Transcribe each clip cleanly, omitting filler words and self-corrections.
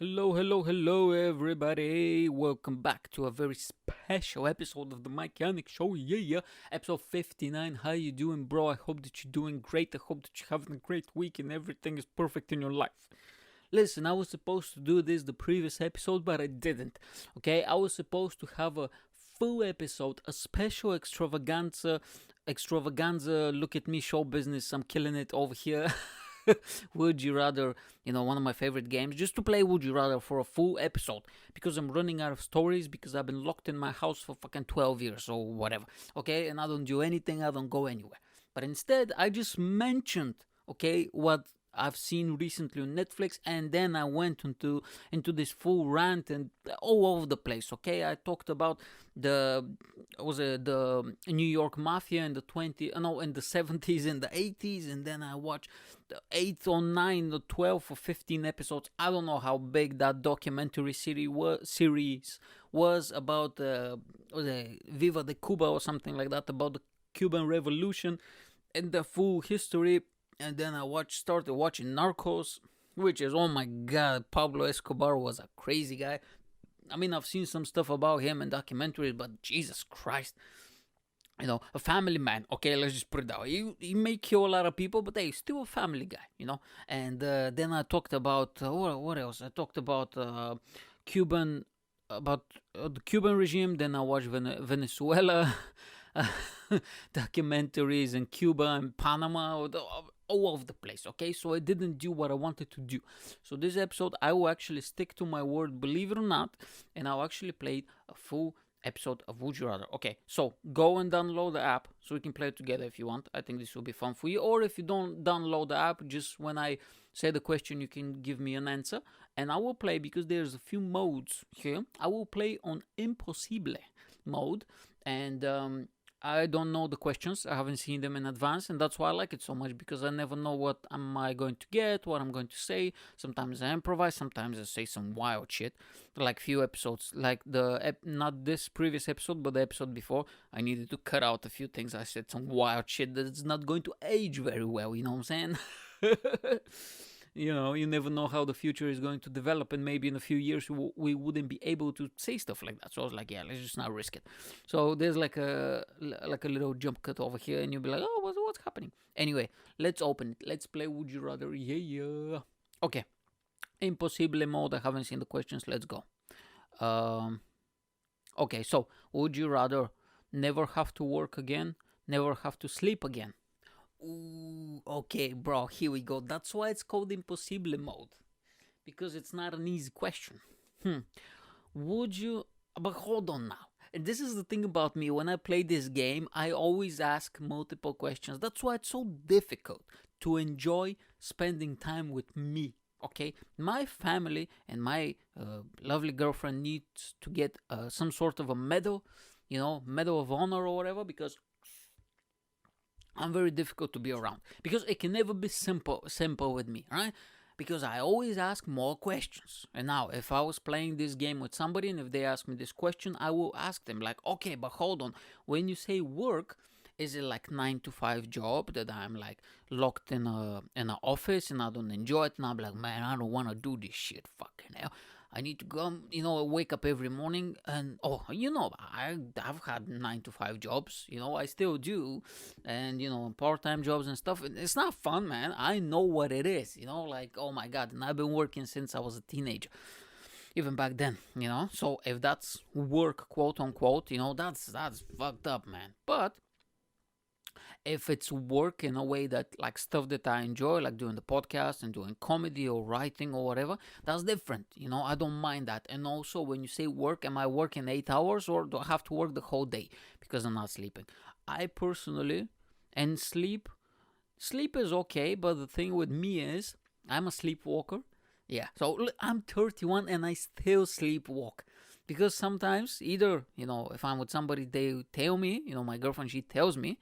Hello, hello, hello, everybody. Welcome back to a very special episode of the Yanek Show. Yeah, episode 59. How you doing, bro? I hope that you're doing great. I hope that you're having a great week and everything is perfect in your life. Listen, I was supposed to do this the previous episode, but I didn't. Okay, I was supposed to have a full episode, a special extravaganza. Look at me, show business. I'm killing it over here. Would you rather, one of my favorite games, just to play Would You Rather for a full episode because I'm running out of stories because I've been locked in my house for fucking 12 years or whatever, okay? And I don't do anything, I don't go anywhere. But instead, I just mentioned, okay, what I've seen recently on Netflix, and then I went into this full rant and all over the place. Okay, I talked about the the New York Mafia in the in the 70s and the 80s, and then I watched the 8 or 9 or 12 or 15 episodes. I don't know how big that documentary series was about was it Viva de Cuba or something like that, about the Cuban Revolution and the full history. And then started watching Narcos, which is, oh my god, Pablo Escobar was a crazy guy. I mean, I've seen some stuff about him in documentaries, but Jesus Christ, a family man. Okay, let's just put it that way. He may kill a lot of people, but he's still a family guy. And then I talked about what else? I talked about Cuban, about the Cuban regime. Then I watched Venezuela documentaries in Cuba and Panama, all over the place. Okay, so I didn't do what I wanted to do. So this episode, I will actually stick to my word, believe it or not, and I'll actually play a full episode of Would You Rather. Okay, so go and download the app so we can play it together if you want. I think this will be fun for you. Or if you don't download the app, just when I say the question, you can give me an answer, and I will play, because there's a few modes here. I will play on Impossible mode, and I don't know the questions. I haven't seen them in advance, and that's why I like it so much, because I never know what am I going to get, what I'm going to say. Sometimes I improvise, sometimes I say some wild shit. Like few episodes, like not this previous episode, but the episode before, I needed to cut out a few things. I said some wild shit that's not going to age very well, you know what I'm saying? You never know how the future is going to develop, and maybe in a few years we wouldn't be able to say stuff like that. So I was like, yeah, let's just not risk it. So there's like a little jump cut over here, and you'll be like, oh, what's happening? Anyway, let's open it. Let's play Would You Rather. Yeah. Okay. Impossible mode. I haven't seen the questions. Let's go. Okay, so would you rather never have to work again, never have to sleep again? Ooh, okay, bro, here we go. That's why it's called Impossible mode. Because it's not an easy question. Would you. But hold on now. And this is the thing about me. When I play this game, I always ask multiple questions. That's why it's so difficult to enjoy spending time with me. Okay? My family and my lovely girlfriend needs to get some sort of a medal, medal of honor or whatever, because I'm very difficult to be around, because it can never be simple with me, right? Because I always ask more questions. And now, if I was playing this game with somebody and if they ask me this question, I will ask them like, okay, but hold on. When you say work, is it like 9 to 5 job that I'm like locked in an office and I don't enjoy it? And I'm like, man, I don't want to do this shit. Fucking hell. I need to go, wake up every morning and, I've had 9 to 5 jobs, I still do. And, part-time jobs and stuff. It's not fun, man. I know what it is, like, oh my God. And I've been working since I was a teenager, even back then, So if that's work, quote unquote, that's fucked up, man. But if it's work in a way that, like, stuff that I enjoy, like doing the podcast and doing comedy or writing or whatever, that's different. I don't mind that. And also, when you say work, am I working 8 hours or do I have to work the whole day because I'm not sleeping? I personally, and sleep is okay, but the thing with me is I'm a sleepwalker. Yeah, so I'm 31 and I still sleepwalk. Because sometimes, either, if I'm with somebody, they tell me, my girlfriend, she tells me,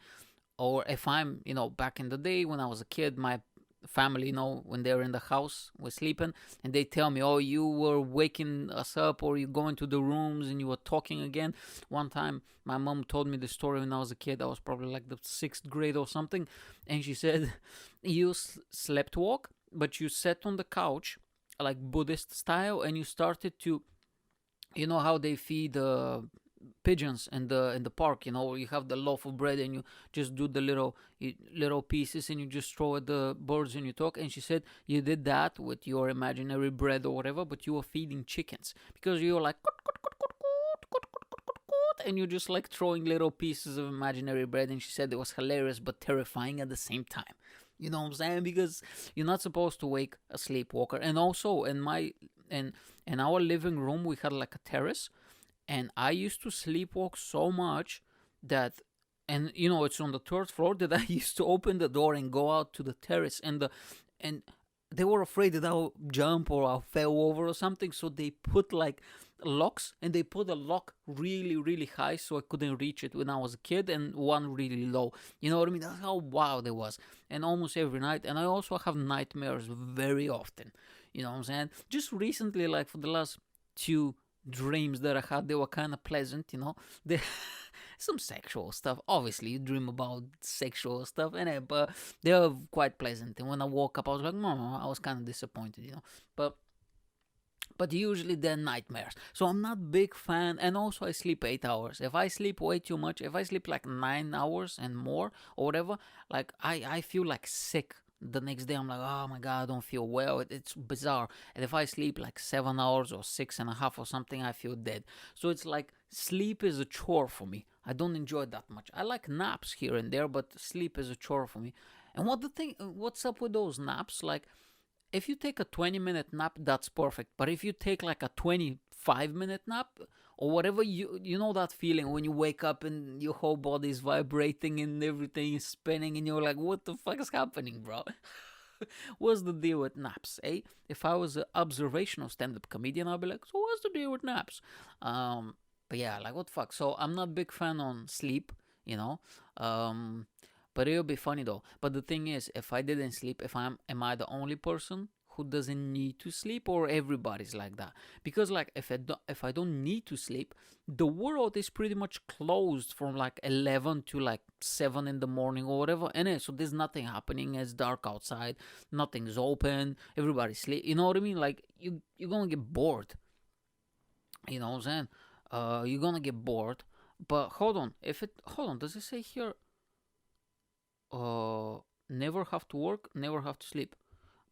or if I'm, back in the day when I was a kid, my family, when they're in the house, we're sleeping, and they tell me, oh, you were waking us up, or you go into the rooms and you were talking again. One time, my mom told me the story when I was a kid. I was probably like the 6th grade or something, and she said, you slept walk, but you sat on the couch like Buddhist style, and you started to, you know how they feed pigeons in the park, you know, you have the loaf of bread and you just do the little pieces and you just throw at the birds and you talk. And she said you did that with your imaginary bread or whatever, but you were feeding chickens because you were like and you're just like throwing little pieces of imaginary bread. And she said it was hilarious but terrifying at the same time. You know what I'm saying? Because you're not supposed to wake a sleepwalker. And also in our living room we had like a terrace, and I used to sleepwalk so much that, and you know, it's on the third floor, that I used to open the door and go out to the terrace, and they were afraid that I'll jump or I'll fall over or something, so they put like locks, and they put a lock really really high so I couldn't reach it when I was a kid, and one really low. You know what I mean? That's how wild it was. And almost every night, and I also have nightmares very often. You know what I'm saying? Just recently, like for the last two dreams that I had, they were kind of pleasant, you know. They some sexual stuff. Obviously, you dream about sexual stuff, but they were quite pleasant. And when I woke up, I was like, no, I was kind of disappointed, you know. But usually they're nightmares. So I'm not big fan. And also I sleep 8 hours. If I sleep way too much, if I sleep like 9 hours and more or whatever, like I feel like sick the next day. I'm like, oh my god, I don't feel well. It's bizarre. And if I sleep like 7 hours or 6.5 or something, I feel dead. So it's like sleep is a chore for me. I don't enjoy it that much. I like naps here and there, but sleep is a chore for me. And what's up with those naps? Like, if you take a 20-minute nap, that's perfect. But if you take like a 25-minute nap or whatever, you know that feeling when you wake up and your whole body is vibrating and everything is spinning and you're like, what the fuck is happening, bro? What's the deal with naps, eh? If I was an observational stand-up comedian, I'd be like, so what's the deal with naps? But yeah, like what the fuck? So I'm not a big fan on sleep, you know. But it'll be funny though. But the thing is, if I didn't sleep, am I the only person who doesn't need to sleep, or everybody's like that? Because like if I don't need to sleep, the world is pretty much closed from like 11 to like 7 in the morning or whatever. And so there's nothing happening. It's dark outside. Nothing's open. Everybody's sleep. You know what I mean? Like you're gonna get bored. You know what I'm saying? You're gonna get bored. But hold on. Does it say here? Never have to work, never have to sleep.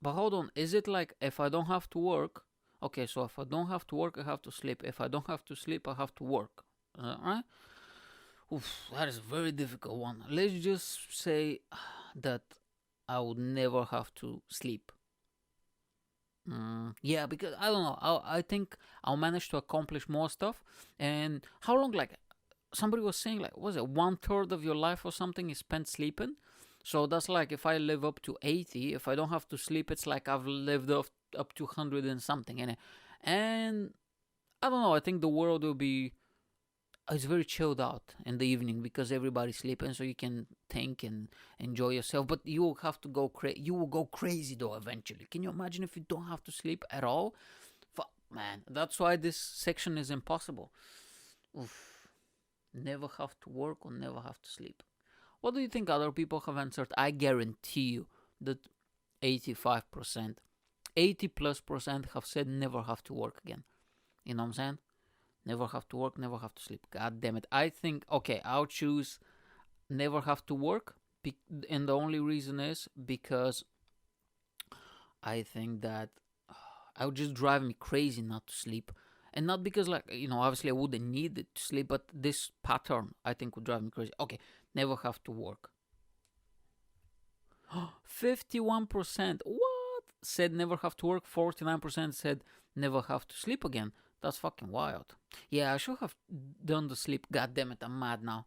But hold on, is it like if I don't have to work? Okay, so if I don't have to work, I have to sleep. If I don't have to sleep, I have to work. Right? Oof, that is a very difficult one. Let's just say that I would never have to sleep. Yeah, because I don't know. I think I'll manage to accomplish more stuff. And how long? Like somebody was saying, like, was it 1/3 of your life or something is spent sleeping? So that's like if I live up to 80, if I don't have to sleep, it's like I've lived up to 100 and something. And I don't know. I think the world will be. It's very chilled out in the evening because everybody's sleeping, so you can think and enjoy yourself. But you will have to go crazy. You will go crazy though eventually. Can you imagine if you don't have to sleep at all? Fuck, man. That's why this section is impossible. Oof. Never have to work or never have to sleep. What do you think other people have answered? I guarantee you that 85%, 80+% have said never have to work again. You know what I'm saying? Never have to work, never have to sleep. God damn it. I think, okay, I'll choose never have to work. And the only reason is because I think that it would just drive me crazy not to sleep. And not because, like, you know, obviously I wouldn't need it to sleep, but this pattern I think would drive me crazy. Okay, never have to work. 51% what? Said never have to work. 49% said never have to sleep again. That's fucking wild. Yeah, I should have done the sleep. God damn it, I'm mad now.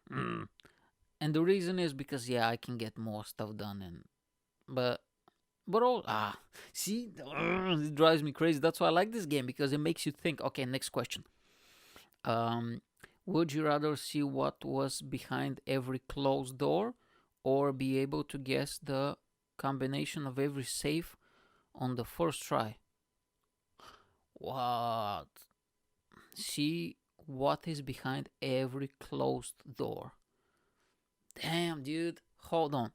And the reason is because, yeah, I can get more stuff done. But all see, it drives me crazy. That's why I like this game, because it makes you think. Okay, next question. Would you rather see what was behind every closed door, or be able to guess the combination of every safe on the first try? What? See what is behind every closed door. Damn, dude. Hold on.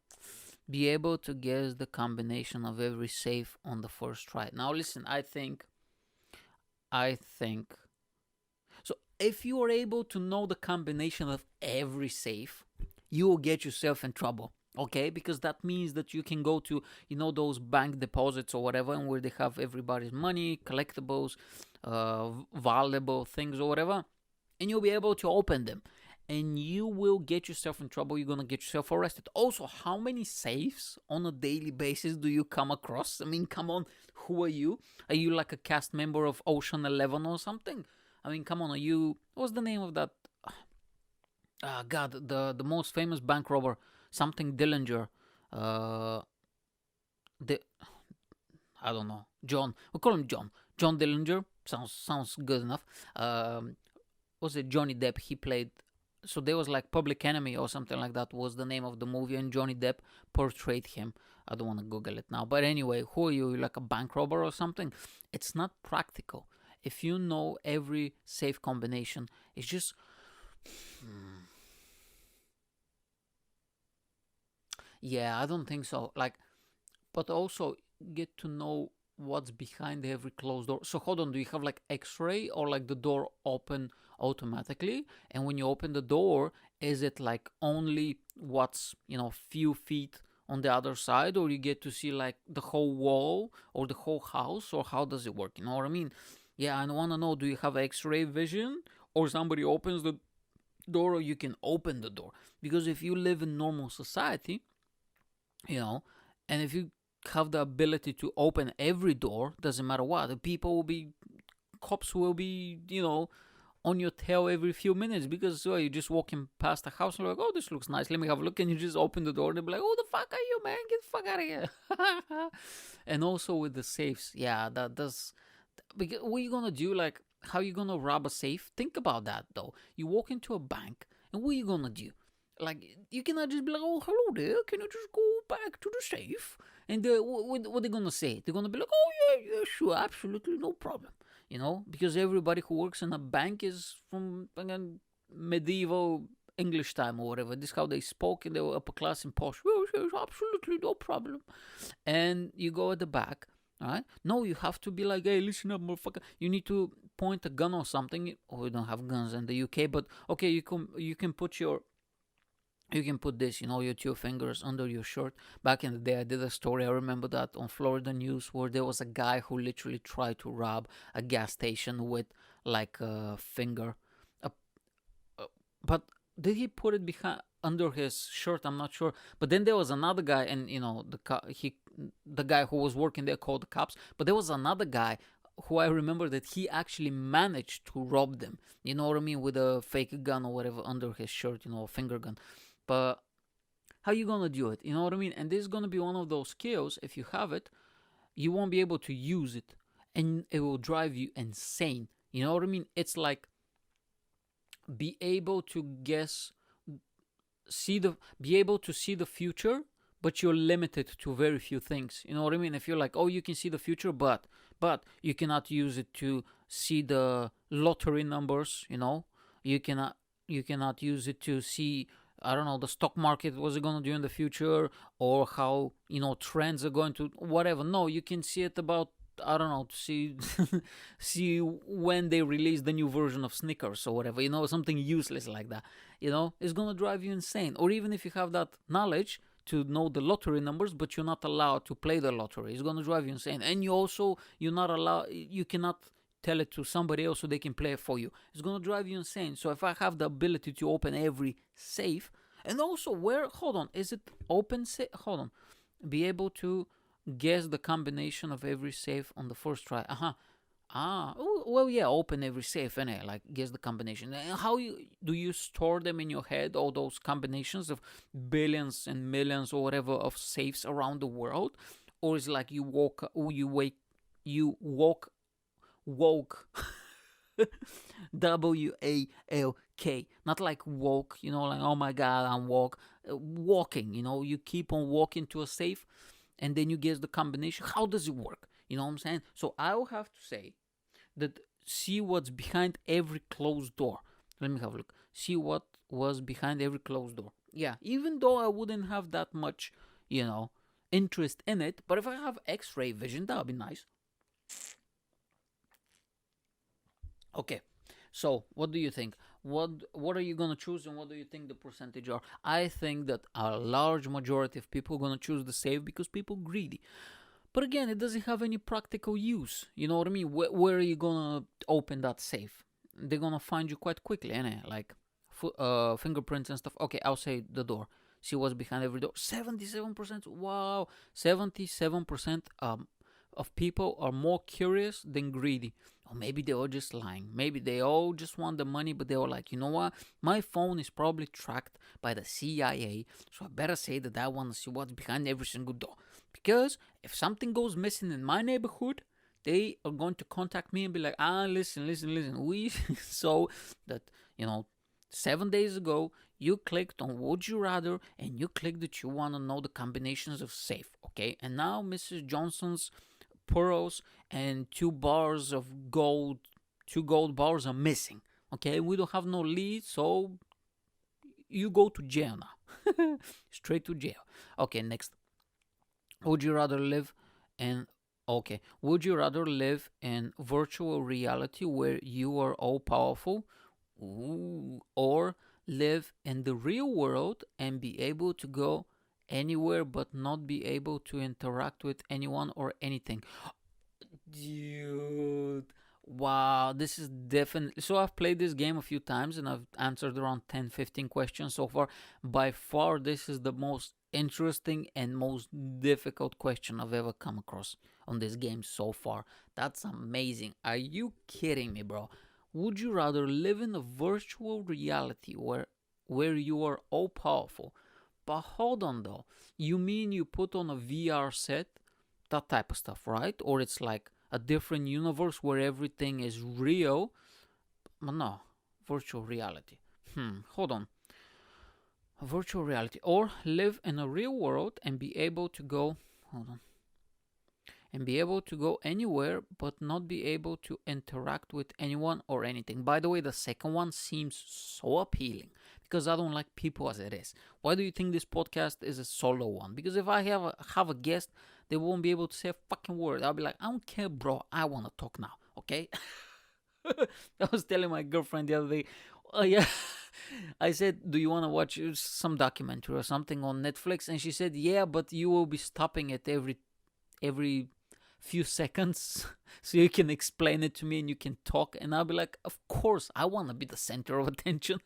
Be able to guess the combination of every safe on the first try. Now listen, I think so if you are able to know the combination of every safe, you will get yourself in trouble. Okay, because that means that you can go to, those bank deposits or whatever, and where they have everybody's money, collectibles, valuable things or whatever, and you'll be able to open them, and you will get yourself in trouble. You're gonna get yourself arrested. Also, how many safes on a daily basis do you come across? I mean, come on, who are you? Are you like a cast member of Ocean 11 or something? I mean, come on, are you? What's the name of that? God, the most famous bank robber, something Dillinger. Uh, the I don't know, John. We call him John. John Dillinger sounds good enough. Was it Johnny Depp? He played. So there was like Public Enemy or something like that was the name of the movie, and Johnny Depp portrayed him. I don't want to Google it now, but anyway, who are you? Like a bank robber or something? It's not practical. If you know every safe combination, it's just. Yeah, I don't think so. Like, but also get to know what's behind every closed door. So hold on, do you have like X-ray or like the door open automatically? And when you open the door, is it like only what's few feet on the other side, or you get to see like the whole wall or the whole house, or how does it work? You know what I mean? Yeah, I want to know. Do you have X-ray vision, or somebody opens the door, or you can open the door? Because if you live in normal society, you know, and if you have the ability to open every door, doesn't matter what, the cops will be, on your tail every few minutes, because you're just walking past a house and you're like, oh, this looks nice, let me have a look, and you just open the door and they'll be like, oh, the fuck are you, man? Get the fuck out of here. And also with the safes, yeah, that does. Because what are you gonna do? Like, how are you gonna rob a safe? Think about that though. You walk into a bank, and what are you gonna do? Like, you cannot just be like, oh, hello there, can you just go back to the safe? And what they gonna say? They're gonna be like, oh, yeah, sure, absolutely, no problem. Because everybody who works in a bank is from, again, medieval English time or whatever. This is how they spoke, and they were upper class and posh. Yes, absolutely, no problem. And you go at the back, all right? No, you have to be like, hey, listen up, motherfucker. You need to point a gun or something. Oh, we don't have guns in the UK, but okay, you can put this, your two fingers under your shirt. Back in the day, I did a story, I remember that, on Florida news, where there was a guy who literally tried to rob a gas station with like a finger. But did he put it behind under his shirt? I'm not sure. But then there was another guy, and the guy who was working there called the cops. But there was another guy who I remember that he actually managed to rob them. You know what I mean? With a fake gun or whatever under his shirt, a finger gun. But how you gonna do it? You know what I mean? And this is gonna be one of those skills. If you have it, you won't be able to use it, and it will drive you insane. You know what I mean? It's like be able to be able to see the future, but you're limited to very few things. You know what I mean? If you're like, oh, you can see the future, but you cannot use it to see the lottery numbers. You cannot use it to see, I don't know, the stock market, what's it going to do in the future, or how, trends are going to, whatever. No, you can see it about, I don't know, to see see when they release the new version of Snickers or whatever, something useless like that. It's going to drive you insane. Or even if you have that knowledge to know the lottery numbers, but you're not allowed to play the lottery, it's going to drive you insane. And you cannot tell it to somebody else so they can play it for you. It's going to drive you insane. So if I have the ability to open every safe, and also is it open safe? Hold on. Be able to guess the combination of every safe on the first try. Well, yeah, open every safe, and like guess the combination. And how do you store them in your head? All those combinations of billions and millions or whatever of safes around the world, or is it like you walk woke WALK, not like woke, like, oh my god, I'm walking. You keep on walking to a safe, and then you guess the combination. How does it work? You know what I'm saying? So I'll have to say that see what's behind every closed door. Let me have a look. See what was behind every closed door. Yeah, even though I wouldn't have that much, you know, interest in it. But if I have X-ray vision, that would be nice. Okay, so what do you think? What are you gonna choose, and what do you think the percentage are? I think that a large majority of people are gonna choose the save because people greedy. But again, it doesn't have any practical use. You know what I mean? Where are you gonna open that safe? They're gonna find you quite quickly, innit? Like fingerprints and stuff. Okay, I'll say the door. See what's behind every door. 77%. Wow, 77% of people are more curious than greedy. Or maybe they are just lying. Maybe they all just want the money, but they were like, you know what? My phone is probably tracked by the CIA, so I better say that I want to see what's behind every single door. Because if something goes missing in my neighborhood, they are going to contact me and be like, listen. We saw that, 7 days ago, you clicked on Would You Rather and you clicked that you want to know the combinations of safe, okay? And now Mrs. Johnson's pearls and two gold bars are missing, okay? We don't have no lead, so you go to jail now. Straight to jail. Okay, next. Would you rather live in Would you rather live in virtual reality where you are all powerful, or live in the real world and be able to go anywhere but not be able to interact with anyone or anything? Dude, wow, this is definitely. So, I've played this game a few times and I've answered around 10-15 questions so far. By far, this is the most interesting and most difficult question I've ever come across on this game so far. That's amazing. Are you kidding me, bro? Would you rather live in a virtual reality where you are all powerful? But hold on though. You mean you put on a VR set, that type of stuff, right? Or it's like a different universe where everything is real? But no, virtual reality. Hold on. Virtual reality, or live in a real world and be able to go. Hold on. And be able to go anywhere but not be able to interact with anyone or anything. By the way, the second one seems so appealing because I don't like people as it is. Why do you think this podcast is a solo one? Because if I have a guest, they won't be able to say a fucking word. I'll be like, I don't care, bro. I want to talk now, okay? I was telling my girlfriend the other day, oh yeah, I said, do you want to watch some documentary or something on Netflix? And she said, yeah, but you will be stopping it every few seconds so you can explain it to me and you can talk. And I'll be like, of course, I want to be the center of attention.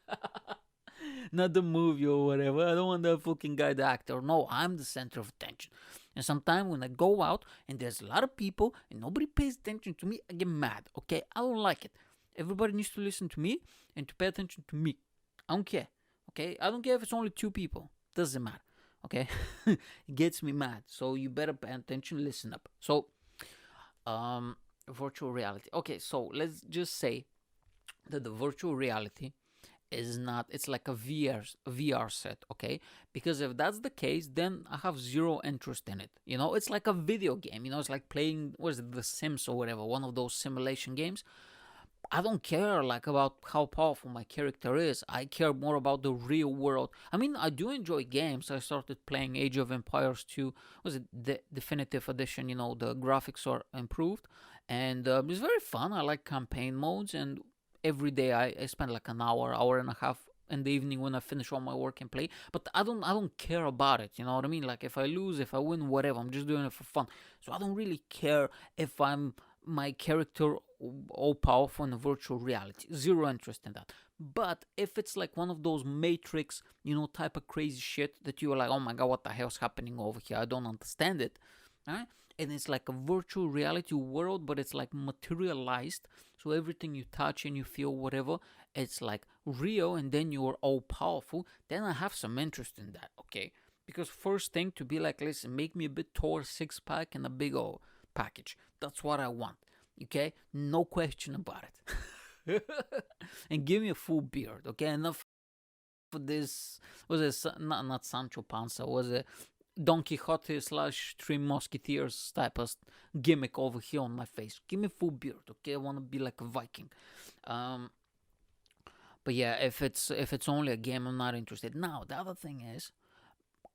Not the movie or whatever. I don't want that fucking guy, the actor. No, I'm the center of attention. And sometimes when I go out and there's a lot of people and nobody pays attention to me, I get mad, okay? I don't like it. Everybody needs to listen to me and to pay attention to me. I don't care, okay? I don't care if it's only two people. Doesn't matter, okay? It gets me mad. So you better pay attention, listen up. So, virtual reality. Okay, so let's just say that the virtual reality is not, it's like a VR set, okay? Because if that's the case, then I have zero interest in it. It's like a video game. It's like playing, what is it, The Sims or whatever, one of those simulation games. I don't care like about how powerful my character is. I care more about the real world. I mean, I do enjoy games. I started playing Age of Empires 2. Was it the definitive edition? The graphics are improved, and it's very fun. I like campaign modes, and every day I spend like an hour and a half in the evening when I finish all my work and play. But I don't care about it. You know what I mean? Like if I lose, if I win, whatever. I'm just doing it for fun. So I don't really care if I'm my character all powerful in a virtual reality. Zero interest in that. But if it's like one of those Matrix, type of crazy shit that you are like, oh my god, what the hell's happening over here? I don't understand it. Right? And it's like a virtual reality world, but it's like materialized. So everything you touch and you feel, whatever, it's like real, and then you are all powerful. Then I have some interest in that, okay? Because first thing to be like, listen, make me a bit taller, 6-pack and a big old package. That's what I want, okay? No question about it. And give me a full beard, okay? Enough for this. Was it not Sancho Panza? Was it Don Quixote / Three Musketeers type of gimmick over here on my face? Give me full beard, okay? I want to be like a Viking. But yeah, if it's only a game, I'm not interested. Now the other thing is,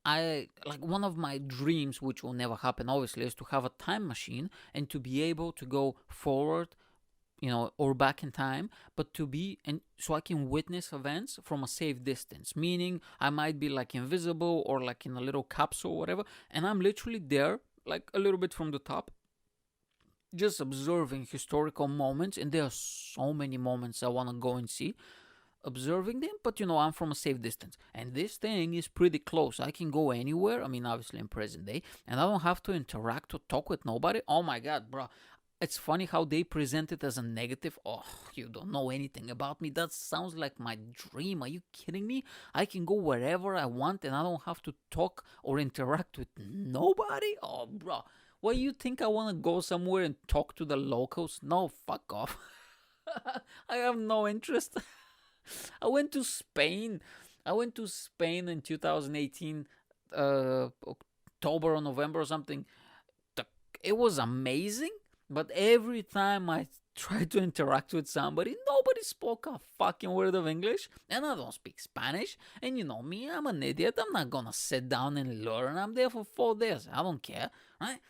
I like one of my dreams, which will never happen, obviously, is to have a time machine and to be able to go forward, or back in time, but to be, and so I can witness events from a safe distance. Meaning, I might be like invisible or like in a little capsule or whatever, and I'm literally there, like a little bit from the top, just observing historical moments. And there are so many moments I want to go and see, observing them, but I'm from a safe distance, and this thing is pretty close. I can go anywhere. I mean, obviously in present day, and I don't have to interact or talk with nobody. Oh my god, bro. It's funny how they present it as a negative. Oh, you don't know anything about me. That sounds like my dream. Are you kidding me? I can go wherever I want and I don't have to talk or interact with nobody? Oh, bro. Why you think I want to go somewhere and talk to the locals? No, fuck off. I have no interest. I went to Spain. I went to Spain in 2018, October or November or something. It was amazing, but every time I tried to interact with somebody, nobody spoke a fucking word of English, and I don't speak Spanish. And you know me, I'm an idiot. I'm not gonna sit down and learn. I'm there for 4 days. I don't care, right?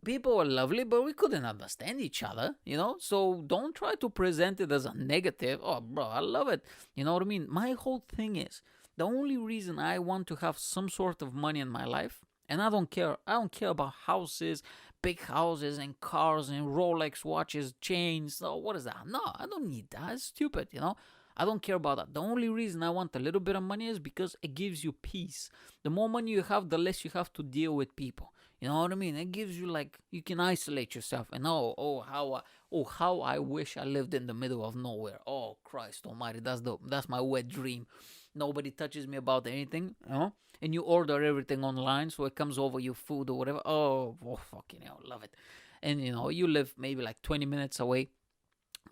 People were lovely, but we couldn't understand each other, So don't try to present it as a negative. Oh, bro, I love it. You know what I mean? My whole thing is the only reason I want to have some sort of money in my life, and I don't care. I don't care about houses, big houses, and cars, and Rolex watches, chains. Oh, what is that? No, I don't need that. It's stupid, I don't care about that. The only reason I want a little bit of money is because it gives you peace. The more money you have, the less you have to deal with people. You know what I mean? It gives you you can isolate yourself. And how I wish I lived in the middle of nowhere. Oh Christ Almighty, that's my wet dream. Nobody touches me about anything, And you order everything online, so it comes over your food or whatever. Oh fucking hell, love it. And you live maybe like 20 minutes away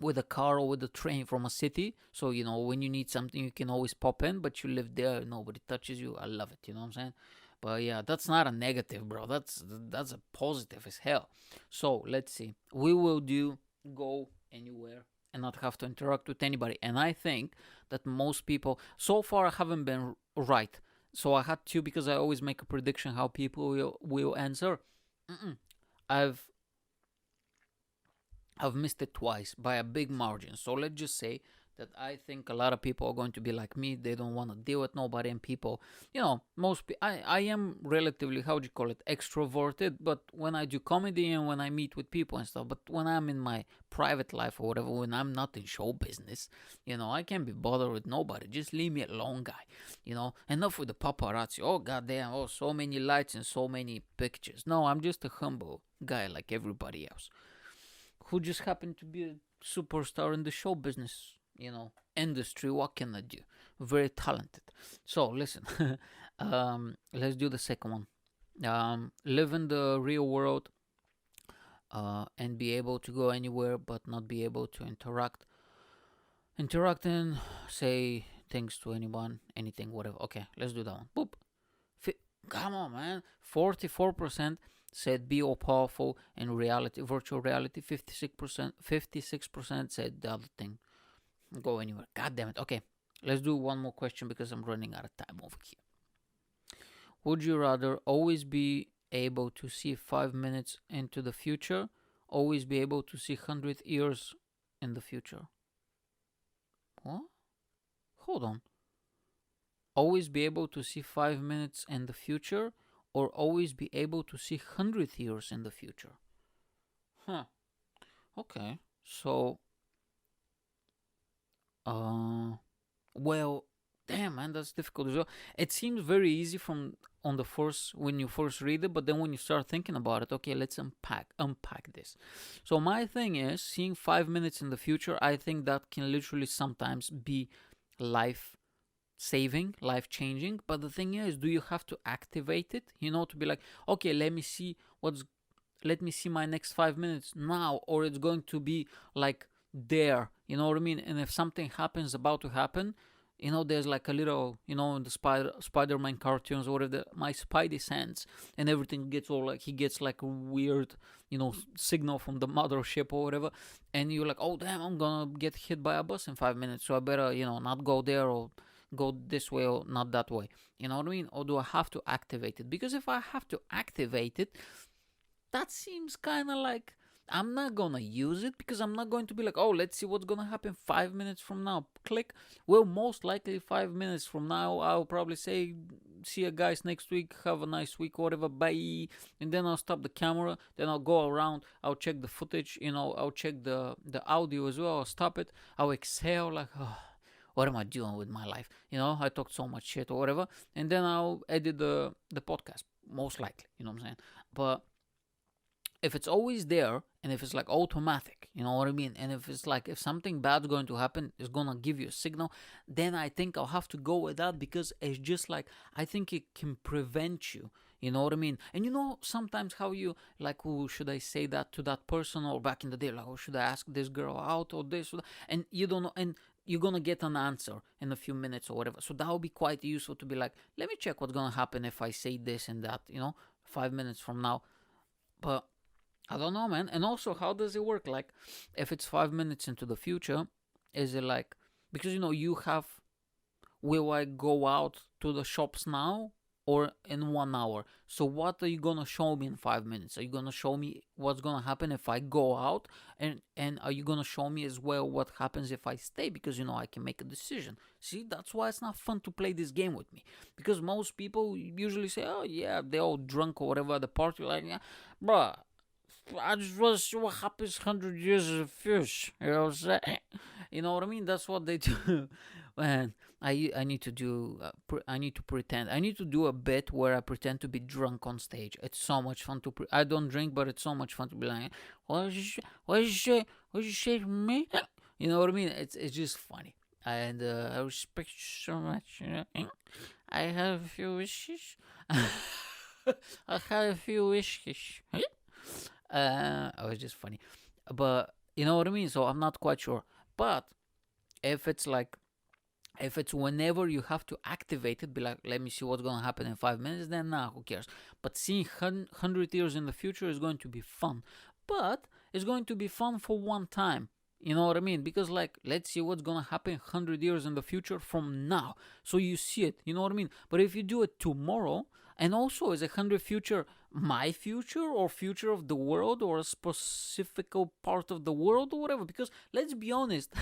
with a car or with a train from a city, so when you need something you can always pop in, but you live there, nobody touches you. I love it, you know what I'm saying? But yeah, that's not a negative, bro. That's a positive as hell. So let's see, we will do go anywhere and not have to interact with anybody. And I think that most people so far I haven't been right, so I had to, because I always make a prediction how people will answer. I've missed it twice by a big margin. So let's just say that I think a lot of people are going to be like me. They don't want to deal with nobody, and people, I am relatively, how do you call it, extroverted, but when I do comedy and when I meet with people and stuff, but when I'm in my private life or whatever, when I'm not in show business, I can't be bothered with nobody. Just leave me alone, guy. Enough with the paparazzi. Oh, goddamn. Oh, so many lights and so many pictures. No, I'm just a humble guy like everybody else, who just happened to be a superstar in the show business, industry. What can I do? Very talented. So listen, let's do the second one. Live in the real world, and be able to go anywhere, but not be able to interact and say things to anyone, anything, whatever. Okay, let's do that one. Boop. Come on, man. 44% said be all powerful in reality, virtual reality. 56% said the other thing, go anywhere. God damn it. Okay, let's do one more question because I'm running out of time over here. Would you rather always be able to see 5 minutes into the future, always be able to see 100 years in the future? What? Hold on. Always be able to see 5 minutes in the future, or always be able to see 100 years in the future? Okay. So, well, damn, man, that's difficult as well. It seems very easy when you first read it, but then when you start thinking about it, okay, let's unpack this. So my thing is, seeing 5 minutes in the future, I think that can literally sometimes be life-saving, life-changing. But the thing is, do you have to activate it? To be like, okay, let me see my next 5 minutes now, or it's going to be like there. You know what I mean? And if something happens about to happen, there's like a little, in the Spider-Man cartoons or whatever, my Spidey sense, and everything gets all he gets like a weird, signal from the mothership or whatever, and you're like, oh damn, I'm gonna get hit by a bus in 5 minutes, so I better, not go there, or go this way or not that way? You know what I mean? Or do I have to activate it? Because if I have to activate it, that seems kind of like I'm not gonna use it, because I'm not going to be like, oh, let's see what's gonna happen 5 minutes from now. Click. Well, most likely 5 minutes from now, I'll probably say, see you guys next week. Have a nice week, whatever. Bye. And then I'll stop the camera. Then I'll go around. I'll check the footage. I'll check the audio as well. I'll stop it. I'll exhale like, oh, what am I doing with my life? I talked so much shit or whatever. And then I'll edit the podcast, most likely. You know what I'm saying? But if it's always there, and if it's like automatic, you know what I mean, and if it's like, if something bad's going to happen, it's gonna give you a signal, then I think I'll have to go with that, because it's just like, I think it can prevent you. You know what I mean? And sometimes how you like, oh, should I say that to that person? Or back in the day, like, oh, should I ask this girl out or this or that? And you don't know, and you're gonna get an answer in a few minutes or whatever. So that would be quite useful to be like, let me check what's gonna happen if I say this and that, 5 minutes from now. But I don't know, man. And also, how does it work? Like, if it's 5 minutes into the future, is it like, because you have, will I go out to the shops now or in 1 hour? So what are you gonna show me in 5 minutes? Are you gonna show me what's gonna happen if I go out, and are you gonna show me as well what happens if I stay? Because I can make a decision. See, that's why it's not fun to play this game with me, because most people usually say, oh yeah, they're all drunk or whatever at the party, like, yeah, bruh, I just want to see what happens 100 years of fish. You know what I'm saying? You know what I mean? That's what they do. Man, I need to do. I need to pretend. I need to do a bit where I pretend to be drunk on stage. It's so much fun to. I don't drink, but it's so much fun to be like, what did you say? What did you say to me? You know what I mean? It's just funny, and I respect you so much. I have a few wishes. I have a few wishes. It was just funny, but you know what I mean. So I'm not quite sure. But if it's whenever you have to activate it, be like, let me see what's gonna happen in 5 minutes. Then who cares? But seeing 100 years in the future is going to be fun. But it's going to be fun for one time. You know what I mean? Because like, let's see what's gonna happen 100 years in the future from now. So you see it. You know what I mean? But if you do it tomorrow, and also is 100 future my future or future of the world or a specific part of the world or whatever? Because let's be honest,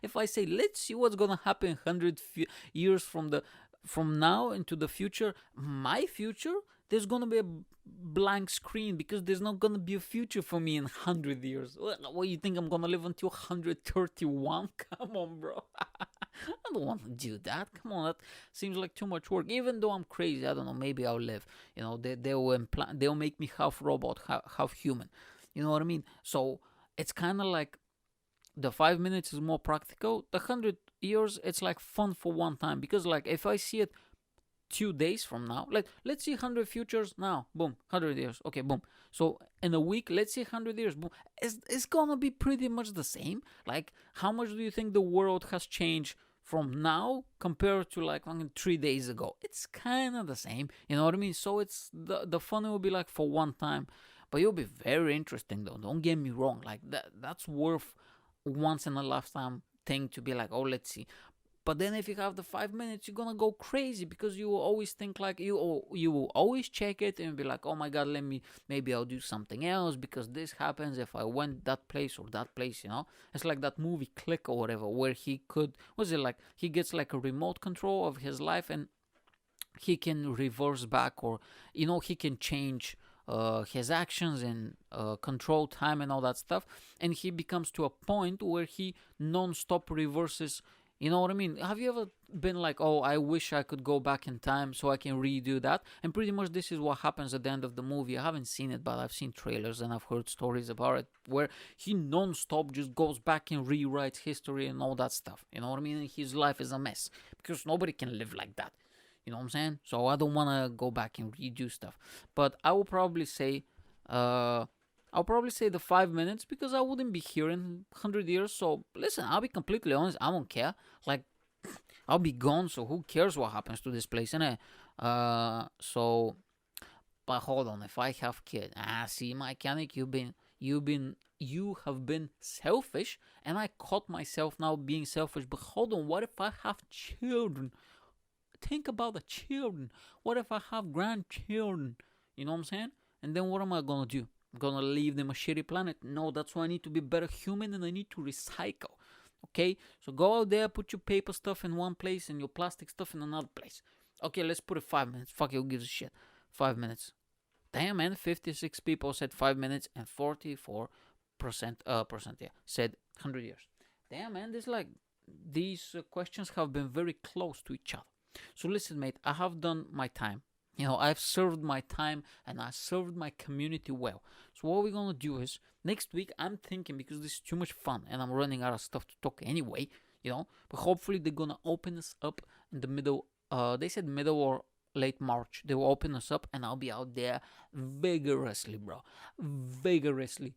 if I say let's see what's gonna happen 100 years from now into the future, my future, there's gonna be a blank screen, because there's not gonna be a future for me in 100 years. What, you think I'm gonna live until 131? Come on, bro. I don't want to do that. Come on, that seems like too much work. Even though I'm crazy, I don't know. Maybe I'll live. They'll make me half robot, half human. You know what I mean? So it's kind of like the 5 minutes is more practical. The 100 years, it's like fun for one time, because like if I see it 2 days from now, like let's see 100 futures now, boom, 100 years, okay, boom. So in a week, let's see 100 years, boom. It's gonna be pretty much the same. Like, how much do you think the world has changed from now compared to like 3 days ago? It's kind of the same, you know what I mean? So it's the fun will be like for one time, but it'll be very interesting though. Don't get me wrong, like that's worth once in a lifetime thing to be like, oh, let's see. But then if you have the 5 minutes, you're gonna go crazy, because you will always think like, you will always check it and be like, oh my god, maybe I'll do something else, because this happens if I went that place or that place, It's like that movie Click or whatever, where he gets like a remote control of his life, and he can reverse back, or he can change his actions and control time and all that stuff, and he becomes to a point where he non-stop reverses. You know what I mean? Have you ever been like, oh, I wish I could go back in time so I can redo that? And pretty much this is what happens at the end of the movie. I haven't seen it, but I've seen trailers and I've heard stories about it, where he non-stop just goes back and rewrites history and all that stuff. You know what I mean? And his life is a mess, because nobody can live like that. You know what I'm saying? So I don't want to go back and redo stuff. But I will probably say the 5 minutes, because I wouldn't be here in 100 years. So listen, I'll be completely honest, I don't care. Like, I'll be gone, so who cares what happens to this place, innit? But hold on, if I have kids, see, Mike Yanek, you have been selfish, and I caught myself now being selfish. But hold on, what if I have children? Think about the children. What if I have grandchildren? You know what I'm saying? And then what am I gonna do? I'm gonna leave them a shitty planet? No, that's why I need to be a better human, and I need to recycle. Okay, so go out there, put your paper stuff in one place and your plastic stuff in another place. Okay, let's put it 5 minutes. Fuck it, who gives a shit? 5 minutes. Damn, man, 56 people said 5 minutes, and 44% said 100 years. Damn, man, these questions have been very close to each other. So listen, mate, I have done my time. I've served my time, and I served my community well. So what we're gonna do is, next week, I'm thinking, because this is too much fun and I'm running out of stuff to talk anyway, but hopefully they're gonna open us up in the middle, they said middle or late March. They will open us up, and I'll be out there vigorously, bro. Vigorously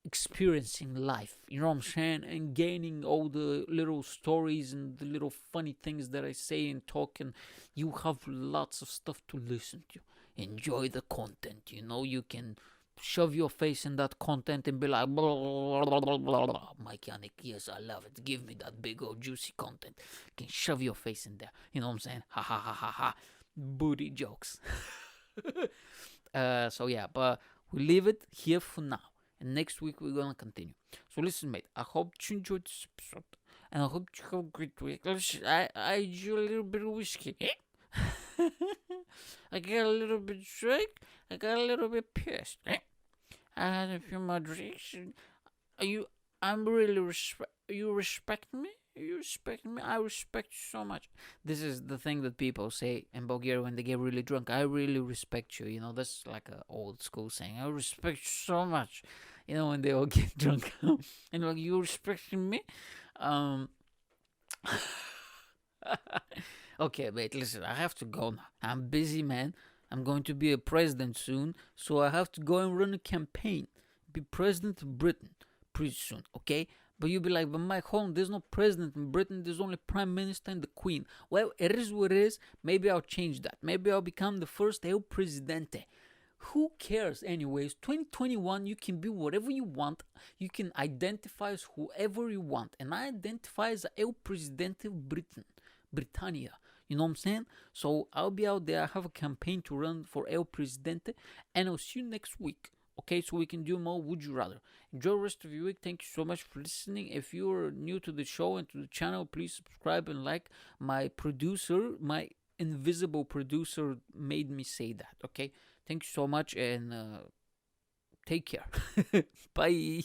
experiencing life, you know what I'm saying, and gaining all the little stories and the little funny things that I say and talk, and you have lots of stuff to listen to. Enjoy the content, you can shove your face in that content and be like, blah, blah, blah, blah, blah. Mike Yanek, yes, I love it. Give me that big old juicy content. You can shove your face in there. You know what I'm saying? Ha ha ha ha ha. Booty jokes. So yeah, but we leave it here for now. And next week we're gonna continue. So listen, mate, I hope you enjoyed this episode, and I hope you have a great week. I enjoy a little bit of whiskey. I got a little bit drunk. I got a little bit pissed. I had a few more drinks. I'm really you respect me? You respect me? I respect you so much. This is the thing that people say in Bulgaria when they get really drunk. I really respect you. That's like an old school saying. I respect you so much. When they all get drunk. And like, you respecting me? Okay, wait, listen. I have to go now. I'm busy, man. I'm going to be a president soon. So I have to go and run a campaign. Be president of Britain pretty soon, okay? But you'll be like, but Mike, hold on, there's no president in Britain, there's only prime minister and the queen. Well, it is what it is. Maybe I'll change that. Maybe I'll become the first El Presidente. Who cares anyways? 2021, you can be whatever you want. You can identify as whoever you want. And I identify as El Presidente of Britannia. You know what I'm saying? So I'll be out there. I have a campaign to run for El Presidente. And I'll see you next week. Okay, so we can do more Would You Rather. Enjoy the rest of your week. Thank you so much for listening. If you're new to the show and to the channel, please subscribe and like. My producer, my invisible producer, made me say that. Okay, thank you so much, and take care. Bye.